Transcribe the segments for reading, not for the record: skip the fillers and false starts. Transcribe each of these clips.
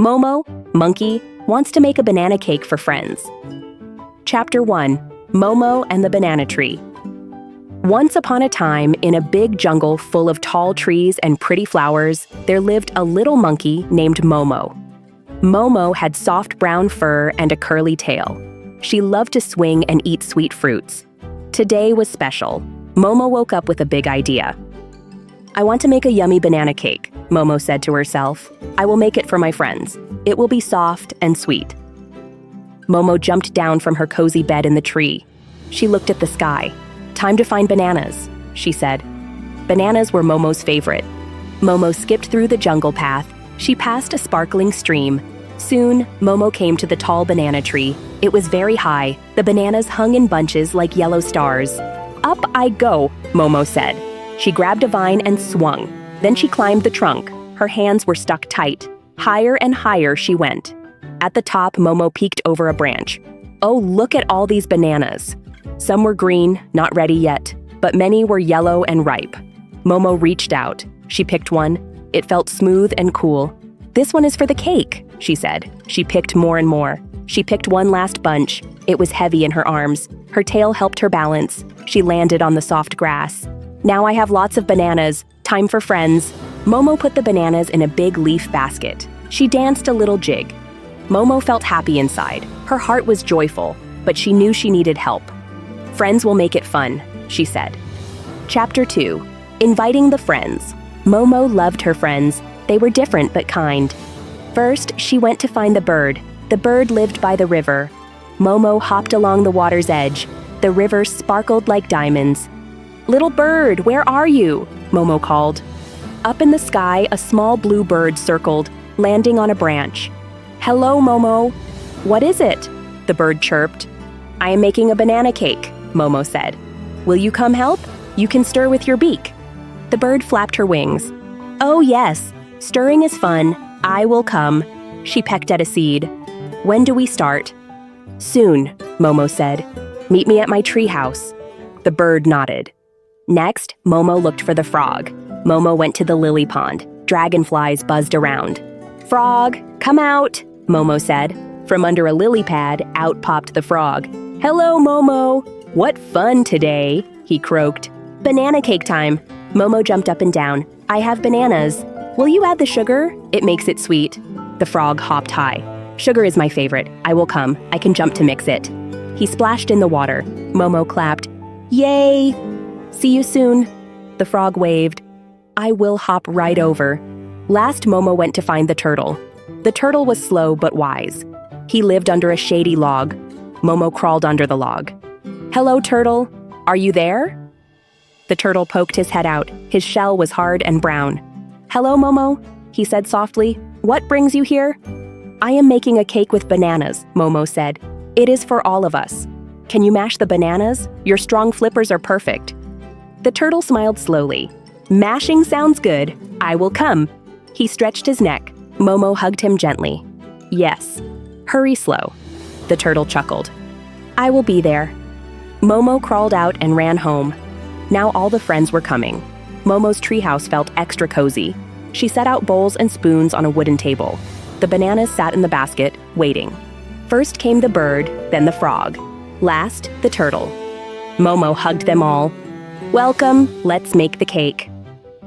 Momo, monkey, wants to make a banana cake for friends. Chapter 1. Momo and the Banana Tree. Once upon a time, in a big jungle full of tall trees and pretty flowers, there lived a little monkey named Momo. Momo had soft brown fur and a curly tail. She loved to swing and eat sweet fruits. Today was special. Momo woke up with a big idea. "I want to make a yummy banana cake," Momo said to herself. "I will make it for my friends. It will be soft and sweet." Momo jumped down from her cozy bed in the tree. She looked at the sky. "Time to find bananas," she said. Bananas were Momo's favorite. Momo skipped through the jungle path. She passed a sparkling stream. Soon, Momo came to the tall banana tree. It was very high. The bananas hung in bunches like yellow stars. "Up I go," Momo said. She grabbed a vine and swung. Then she climbed the trunk. Her hands were stuck tight. Higher and higher she went. At the top, Momo peeked over a branch. Oh, look at all these bananas. Some were green, not ready yet, but many were yellow and ripe. Momo reached out. She picked one. It felt smooth and cool. "This one is for the cake," she said. She picked more and more. She picked one last bunch. It was heavy in her arms. Her tail helped her balance. She landed on the soft grass. "Now I have lots of bananas. Time for friends." Momo put the bananas in a big leaf basket. She danced a little jig. Momo felt happy inside. Her heart was joyful, but she knew she needed help. "Friends will make it fun," she said. Chapter 2. Inviting the friends. Momo loved her friends. They were different but kind. First, she went to find the bird. The bird lived by the river. Momo hopped along the water's edge. The river sparkled like diamonds. "Little bird, where are you?" Momo called. Up in the sky, a small blue bird circled, landing on a branch. "Hello, Momo." "What is it?" the bird chirped. "I am making a banana cake," Momo said. "Will you come help? You can stir with your beak." The bird flapped her wings. "Oh yes, stirring is fun. I will come." She pecked at a seed. "When do we start?" "Soon," Momo said. "Meet me at my tree house." The bird nodded. Next, Momo looked for the frog. Momo went to the lily pond. Dragonflies buzzed around. "Frog, come out," Momo said. From under a lily pad, out popped the frog. "Hello, Momo." "What fun today," he croaked. "Banana cake time." Momo jumped up and down. "I have bananas. Will you add the sugar? It makes it sweet." The frog hopped high. "Sugar is my favorite. I will come. I can jump to mix it." He splashed in the water. Momo clapped. "Yay! See you soon." The frog waved. "I will hop right over." Last, Momo went to find the turtle. The turtle was slow but wise. He lived under a shady log. Momo crawled under the log. "Hello, turtle. Are you there?" The turtle poked his head out. His shell was hard and brown. "Hello, Momo," he said softly. "What brings you here?" "I am making a cake with bananas," Momo said. "It is for all of us. Can you mash the bananas? Your strong flippers are perfect." The turtle smiled slowly. "Mashing sounds good. I will come." He stretched his neck. Momo hugged him gently. "Yes. Hurry slow." The turtle chuckled. "I will be there." Momo crawled out and ran home. Now all the friends were coming. Momo's treehouse felt extra cozy. She set out bowls and spoons on a wooden table. The bananas sat in the basket, waiting. First came the bird, then the frog. Last, the turtle. Momo hugged them all. "Welcome, let's make the cake."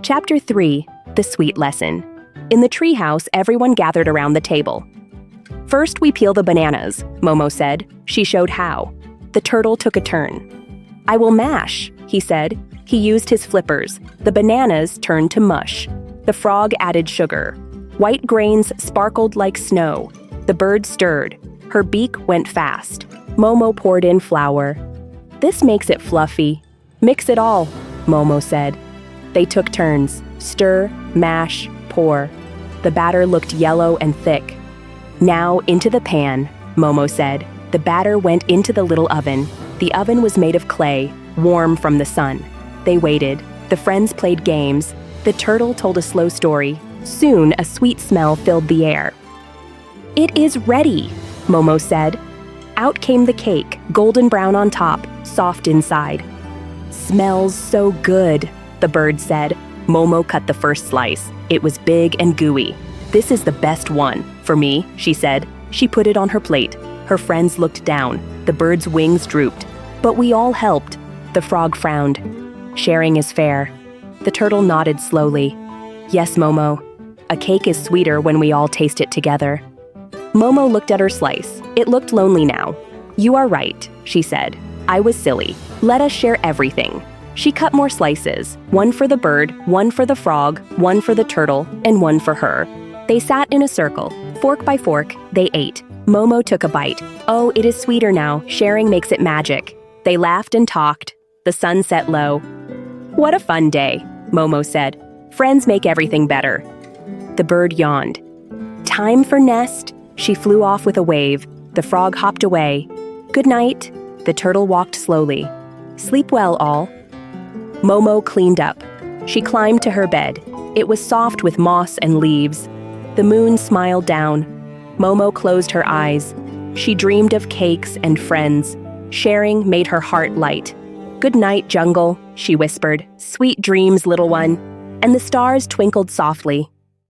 Chapter 3. The Sweet Lesson. In the treehouse, everyone gathered around the table. "First, we peel the bananas," Momo said. She showed how. The turtle took a turn. "I will mash," he said. He used his flippers. The bananas turned to mush. The frog added sugar. White grains sparkled like snow. The bird stirred. Her beak went fast. Momo poured in flour. "This makes it fluffy." "Mix it all," Momo said. They took turns. Stir, mash, pour. The batter looked yellow and thick. "Now into the pan," Momo said. The batter went into the little oven. The oven was made of clay, warm from the sun. They waited. The friends played games. The turtle told a slow story. Soon, a sweet smell filled the air. "It is ready," Momo said. Out came the cake, golden brown on top, soft inside. "Smells so good," the bird said. Momo cut the first slice. It was big and gooey. "This is the best one. For me, she said. She put it on her plate. Her friends looked down. The bird's wings drooped. But we all helped. The frog frowned. Sharing is fair. The turtle nodded slowly. Yes, Momo. A cake is sweeter when we all taste it together. Momo looked at her slice. It looked lonely now. You are right, she said. I was silly. Let us share everything. She cut more slices, one for the bird, one for the frog, one for the turtle, and one for her. They sat in a circle. Fork by fork, they ate. Momo took a bite. Oh, it is sweeter now. Sharing makes it magic. They laughed and talked. The sun set low. What a fun day, Momo said. Friends make everything better. The bird yawned. Time for nest. She flew off with a wave. The frog hopped away. Good night. The turtle walked slowly. Sleep well, all. Momo cleaned up. She climbed to her bed. It was soft with moss and leaves. The moon smiled down. Momo closed her eyes. She dreamed of cakes and friends. Sharing made her heart light. Good night, jungle, she whispered. Sweet dreams, little one. And the stars twinkled softly.